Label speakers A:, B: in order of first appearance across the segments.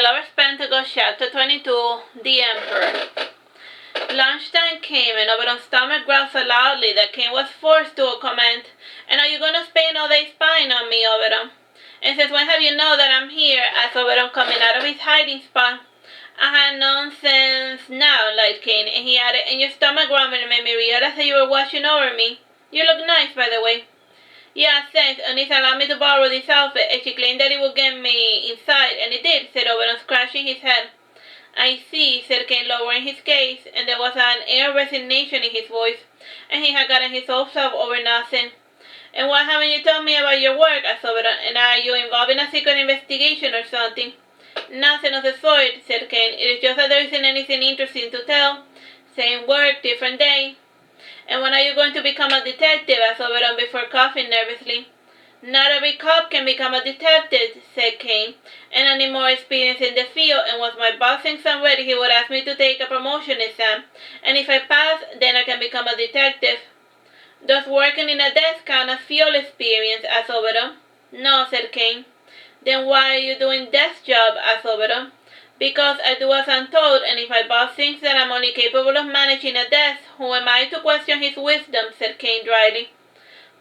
A: The Lover's Pentacle, Chapter 22, The Emperor. Lunchtime came, and Oberon's stomach growled so loudly that Kain was forced to comment, "And are you going to spend all day spying on me, Oberon? And since when have you known that I'm here?" asked Oberon, coming out of his hiding spot. "I had nonsense now," lied Kain, and he added, "and your stomach grumbling made me realize that you were watching over me. You look nice, by the way." "Yeah, thanks. Eunice allowed me to borrow this outfit, and she claimed that it would get me inside, and it did," said Oberon, scratching his head. "I see," said Kain, lowering his gaze, and there was an air of resignation in his voice, and he had gotten his hopes up over nothing. "And why haven't you told me about your work?" asked Oberon. "And are you involved in a secret investigation or something?" "Nothing of the sort," said Kain. "It is just that there isn't anything interesting to tell. Same work, different day." "And when are you going to become a detective?" asked Oberon before coughing nervously. "Not every cop can become a detective," said Kain, "and I need more experience in the field, and once my boss thinks I'm ready, he would ask me to take a promotion exam, and if I pass, then I can become a detective." "Does working in a desk count as field experience?" asked Oberon. "No," said Kain. "Then why are you doing desk job?" asked Oberon. "Because I do as I'm told, and if my boss thinks that I'm only capable of managing a desk, who am I to question his wisdom?" said Kain dryly.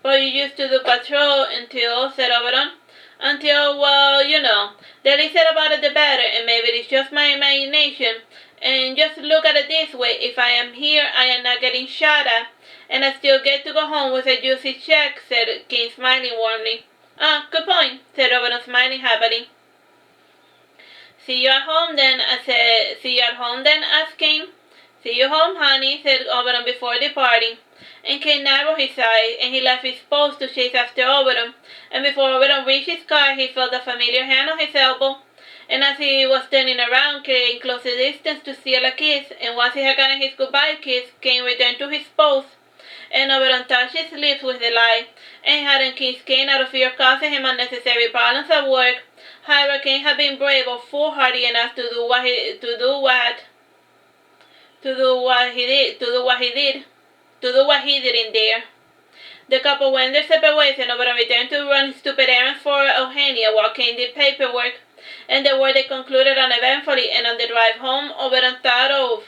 A: "But you used to do patrol until," said Oberon. "Until, well, you know. The least said about it the better, and maybe it's just my imagination. And just look at it this way, if I am here, I am not getting shot at, and I still get to go home with a juicy check," said Kain, smiling warmly. "Ah, good point," said Oberon, smiling happily. "See you at home then," asked Kain. "See you home, honey," said Oberon before departing. And Kain narrowed his eyes, and he left his post to chase after Oberon. And before Oberon reached his car, he felt a familiar hand on his elbow. And as he was turning around, Kain closed the distance to steal a kiss. And once he had gotten his goodbye kiss, Kain returned to his post. And Oberon touched his lips with delight, and he hadn't kissed Kain out of fear of causing him unnecessary problems at work. However, Kain had been brave or foolhardy enough to do what he did in there. The couple went their separate ways, and Oberon returned to run stupid errands for Eugenia while Kain did paperwork. And the work they concluded uneventfully, and on the drive home, Oberon thought of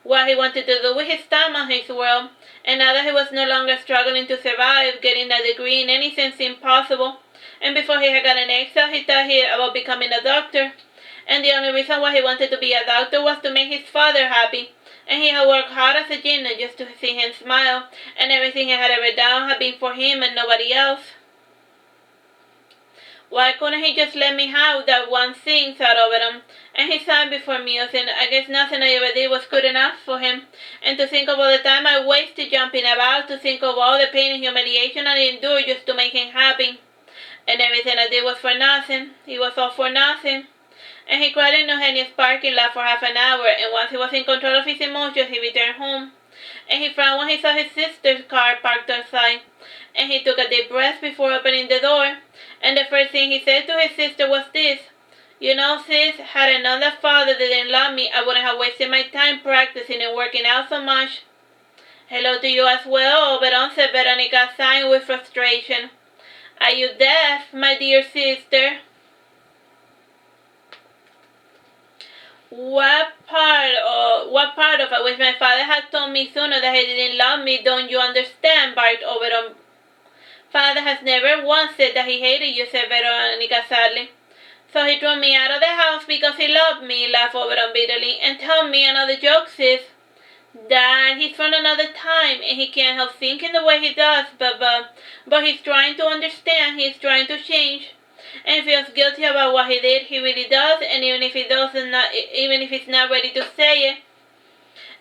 A: what he wanted to do with his time on his world. And now that he was no longer struggling to survive, getting a degree in anything seemed possible. And before he had gotten exiled, he thought about becoming a doctor. And the only reason why he wanted to be a doctor was to make his father happy. And he had worked hard as a gymnast just to see him smile, and everything he had ever done had been for him and nobody else. "Why couldn't he just let me have that one thing?" thought Oberon, and he sighed before musing. "I guess nothing I ever did was good enough for him. And to think of all the time I wasted jumping about, to think of all the pain and humiliation I endured just to make him happy. And everything I did was for nothing. It was all for nothing." And he cried in Eugenia's parking lot for half an hour, and once he was in control of his emotions, he returned home. And he frowned when he saw his sister's car parked outside. And he took a deep breath before opening the door. And the first thing he said to his sister was this: "You know, sis, had I known that father didn't love me, I wouldn't have wasted my time practicing and working out so much." "Hello to you as well, Oberon," said Veronica, sighing with frustration. "Are you deaf, my dear sister?" What part of I wish my father had told me sooner that he didn't love me, don't you understand?" barked Oberon. "Father has never once said that he hated you," said Veronica sadly. "So he threw me out of the house because he loved me," laughed Oberon bitterly. "And tell me another joke, sis." "Dad, he's from another time, and he can't help thinking the way he does, but he's trying to understand, he's trying to change. And feels guilty about what he did, he really does, and even if he's not ready to say it.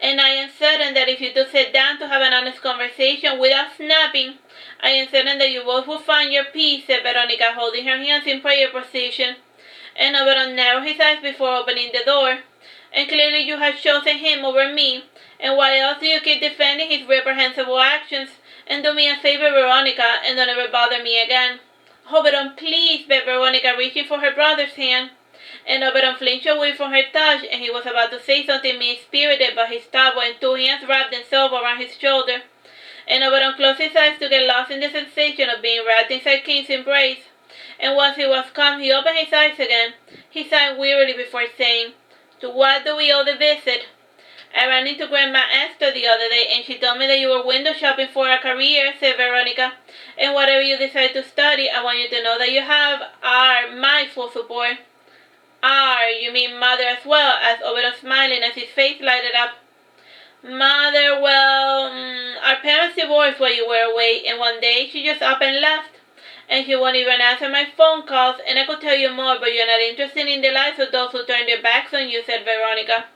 A: And I am certain that if you two sit down to have an honest conversation without snapping, I am certain that you both will find your peace," said Veronica, holding her hands in prayer position. And Oberon narrowed his eyes before opening the door. "And clearly you have chosen him over me. And why else do you keep defending his reprehensible actions? And do me a favor, Veronica, and don't ever bother me again." "Oberon, please," begged Veronica, reaching for her brother's hand. And Oberon flinched away from her touch, and he was about to say something mean-spirited, but he stopped when two hands wrapped themselves around his shoulder. And Oberon closed his eyes to get lost in the sensation of being wrapped inside Kain's embrace. And once he was calm, he opened his eyes again. He sighed wearily before saying, "To what do we owe the visit?" "I ran into Grandma Esther the other day, and she told me that you were window shopping for a career," said Veronica. "And whatever you decide to study, I want you to know that you have my full support." "You mean Mother as well?" asked Oberon, smiling as his face lighted up. "Mother, well, our parents divorced while you were away, and one day she just up and left. And she won't even answer my phone calls, and I could tell you more, but you're not interested in the lives of those who turned their backs on you," said Veronica.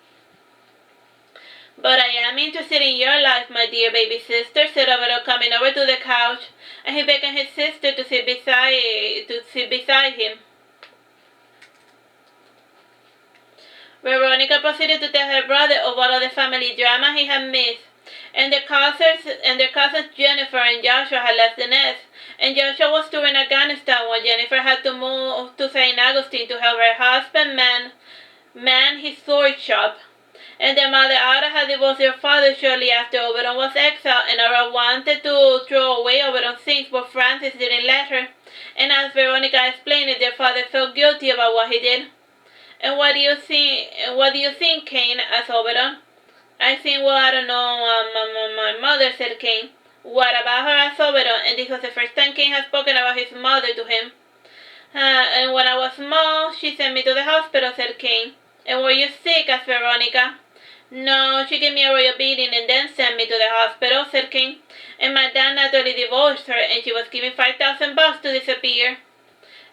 A: "But I am interested in your life, my dear baby sister," said Oberon, coming over to the couch, and he beckoned his sister to sit beside him. Veronica proceeded to tell her brother of all of the family drama he had missed, and their cousins Jennifer and Joshua had left the nest, and Joshua was touring Afghanistan while Jennifer had to move to St. Augustine to help her husband man his sword shop. And their mother Ara had divorced their father shortly after Oberon was exiled, and Ara wanted to throw away Oberon's things, but Francis didn't let her. And as Veronica explained it, their father felt guilty about what he did. "And what do you think, Kain?" asked Oberon. "I think, well, I don't know, my mother," said Kain. "What about her?" asked Oberon, and this was the first time Kain had spoken about his mother to him. "And when I was small, she sent me to the hospital," said Kain. "And were you sick?" asked Veronica. "No, she gave me a royal beating and then sent me to the hospital," said Kain. "And my dad naturally divorced her, and she was given $5,000 to disappear."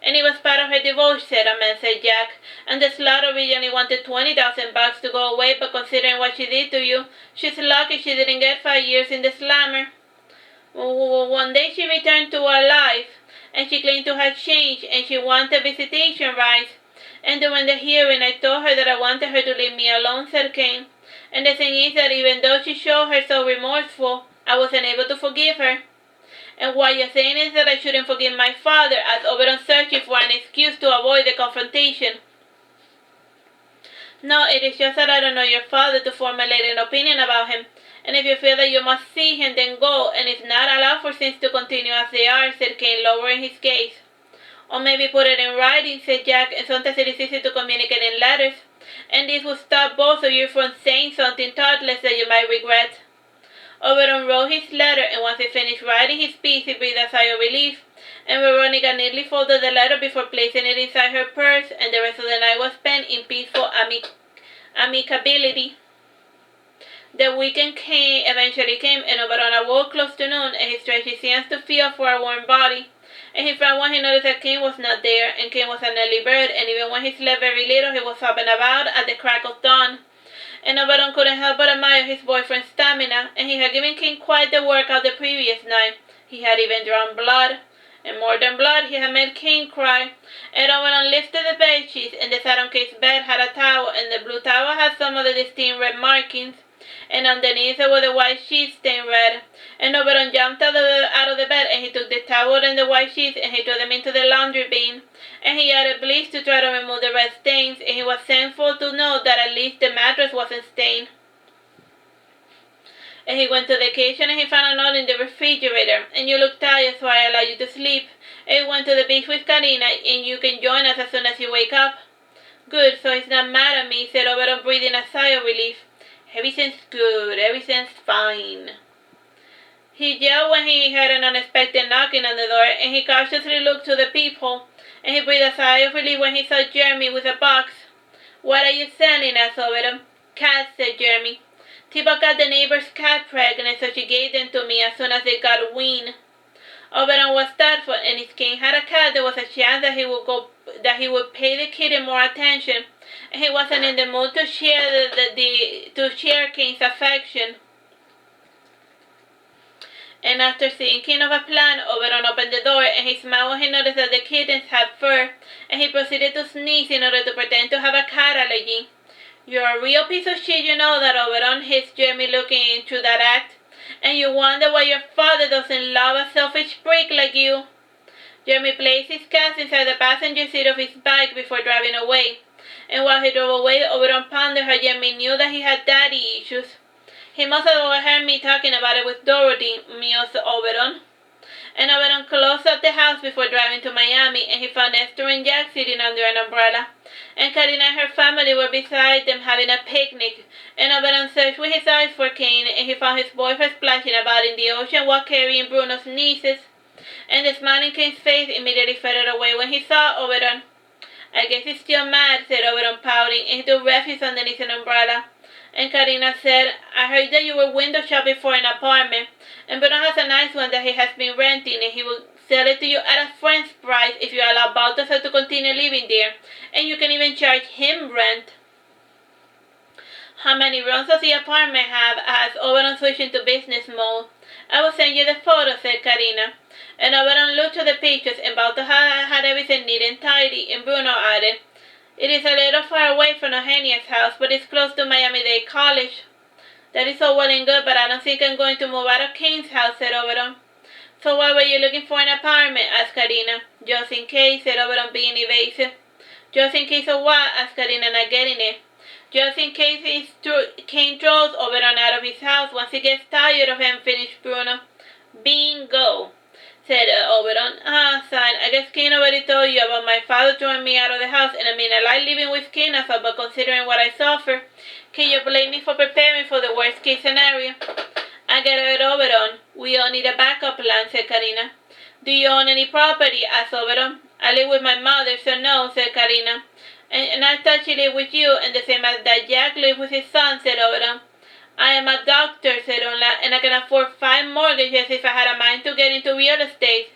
A: "And it was part of her divorce settlement," said Jack. "And the slut originally wanted $20,000 to go away, but considering what she did to you, she's lucky she didn't get 5 years in the slammer." "One day she returned to our life, and she claimed to have changed, and she wanted visitation rights. And during the hearing, I told her that I wanted her to leave me alone," said Kain. "And the thing is that even though she showed herself remorseful, I wasn't able to forgive her." "And what you're saying is that I shouldn't forgive my father," asked Oberon, searching for an excuse to avoid the confrontation. "No, it is just that I don't know your father to formulate an opinion about him. And if you feel that you must see him, then go, and if not, allow for things to continue as they are," said Kain, lowering his gaze. "Or maybe put it in writing," said Jack, "and sometimes it is easy to communicate in letters. And this will stop both of you from saying something thoughtless that you might regret." Oberon wrote his letter, and once he finished writing his piece, he breathed a sigh of relief, and Veronica neatly folded the letter before placing it inside her purse, and the rest of the night was spent in peaceful amicability. The weekend eventually came, and Oberon awoke close to noon, and he stretched his hands to feel for a warm body. And he frowned when he noticed that Kain was not there, and Kain was an early bird, and even when he slept very little, he was up and about at the crack of dawn. And Oberon couldn't help but admire his boyfriend's stamina, and he had given Kain quite the workout the previous night. He had even drawn blood, and more than blood, he had made Kain cry. And Oberon lifted the bed sheets, and the side on Kain's bed had a towel, and the blue towel had some of the distinct red markings, and underneath it were the white sheets stained red. And Oberon jumped out of the bed, and he took the towel and the white sheets, and he threw them into the laundry bin. And he added bleach to try to remove the red stains, and he was thankful to know that at least the mattress wasn't stained. And he went to the kitchen, and he found a note in the refrigerator. "And you look tired, so I allow you to sleep. And he went to the beach with Karina, and you can join us as soon as you wake up." "Good, so he's not mad at me," said Oberon, breathing a sigh of relief. "Everything's good, everything's fine." He yelled when he heard an unexpected knocking on the door, and he cautiously looked through the peephole, and he breathed a sigh of relief when he saw Jeremy with a box. "What are you selling?" asked Oberon. "Cats," said Jeremy. "Tiba got the neighbor's cat pregnant, so she gave them to me as soon as they got weaned." Oberon was thoughtful, and if Kain had a cat, there was a chance that he would pay the kitten more attention, and he wasn't in the mood to share Kain's affection. And after thinking of a plan, Oberon opened the door, and he smiled when he noticed that the kittens had fur, and he proceeded to sneeze in order to pretend to have a cat allergy. "You're a real piece of shit, you know that, Oberon," hissed Jeremy, looking through that act. "And you wonder why your father doesn't love a selfish prick like you." Jeremy placed his cats inside the passenger seat of his bike before driving away. And while he drove away, Oberon pondered how Jeremy knew that he had daddy issues. "He must have overheard me talking about it with Dorothy," mused Oberon. And Oberon closed up the house before driving to Miami, and he found Esther and Jack sitting under an umbrella. And Karina and her family were beside them having a picnic. And Oberon searched with his eyes for Kain, and he found his boyfriend splashing about in the ocean while carrying Bruno's nieces. And the smile in Kain's face immediately faded away when he saw Oberon. I guess he's still mad, said Oberon, pouting, and he took refuge underneath an umbrella. And Karina said, I heard that you were window shopping for an apartment, and Bruno has a nice one that he has been renting, and he will sell it to you at a friend's price if you allow Balthazar to continue living there, and you can even charge him rent. How many rooms does the apartment have? Asked Oberon, switching to business mode. I will send you the photo, said Karina. And Oberon looked at the pictures, and Balthazar had everything neat and tidy, and Bruno added, It is a little far away from Eugenia's house, but it's close to Miami-Dade College. That is all well and good, but I don't think I'm going to move out of Kain's house, said Oberon. So why were you looking for an apartment? Asked Karina. Just in case, said Oberon, being evasive. Just in case of what? Asked Karina, not getting it. Just in case Kain throws Oberon out of his house once he gets tired of him, finished Bruno. Bingo, said Oberon. Son, I guess Kain already told you about my father throwing me out of the house, and I mean, I like living with Kain, but considering what I suffer, can you blame me for preparing for the worst case scenario? I get it, Oberon. We all need a backup plan, said Karina. Do you own any property? Asked Oberon. I live with my mother, so no, said Karina. And I thought she lived with you, and the same as that Jack lived with his son, said Oberon. I am a doctor, said Onla, and I can afford 5 mortgages if I had a mind to get into real estate.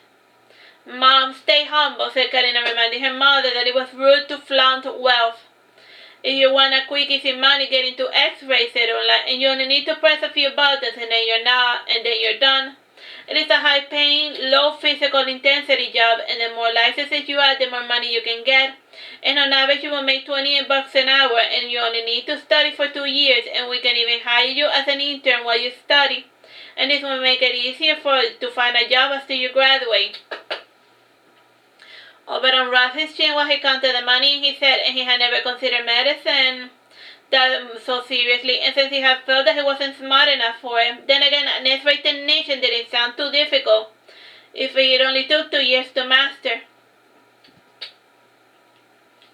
A: Mom, stay humble, said Karina, reminding her mother that it was rude to flaunt wealth. If you want a quick, easy money, get into X-ray, said Onla, and you only need to press a few buttons, and then you're done. It is a high-paying, low physical intensity job, and the more licenses you add, the more money you can get. And on average, you will make $28 an hour, and you only need to study for 2 years, and we can even hire you as an intern while you study. And this will make it easier to find a job after you graduate. Oberon rubbed his chin while he counted the money in his head, and he had never considered medicine that so seriously, and since he had felt that he wasn't smart enough for it, then again, an X-ray technician didn't sound too difficult, if it only took 2 years to master.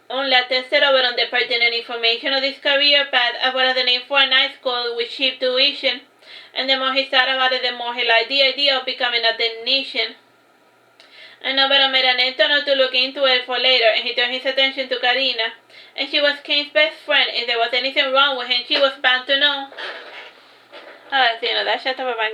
A: Only tested Oberon the pertinent information of this career path, as well as the name for a night school with cheap tuition, and the more he thought about it, the more he liked the idea of becoming a technician. And Oberon made an effort not to look into it for later, and he turned his attention to Karina. And she was Kain's best friend. If there was anything wrong with him, she was bound to know. That's the end of that chapter. Bye-bye.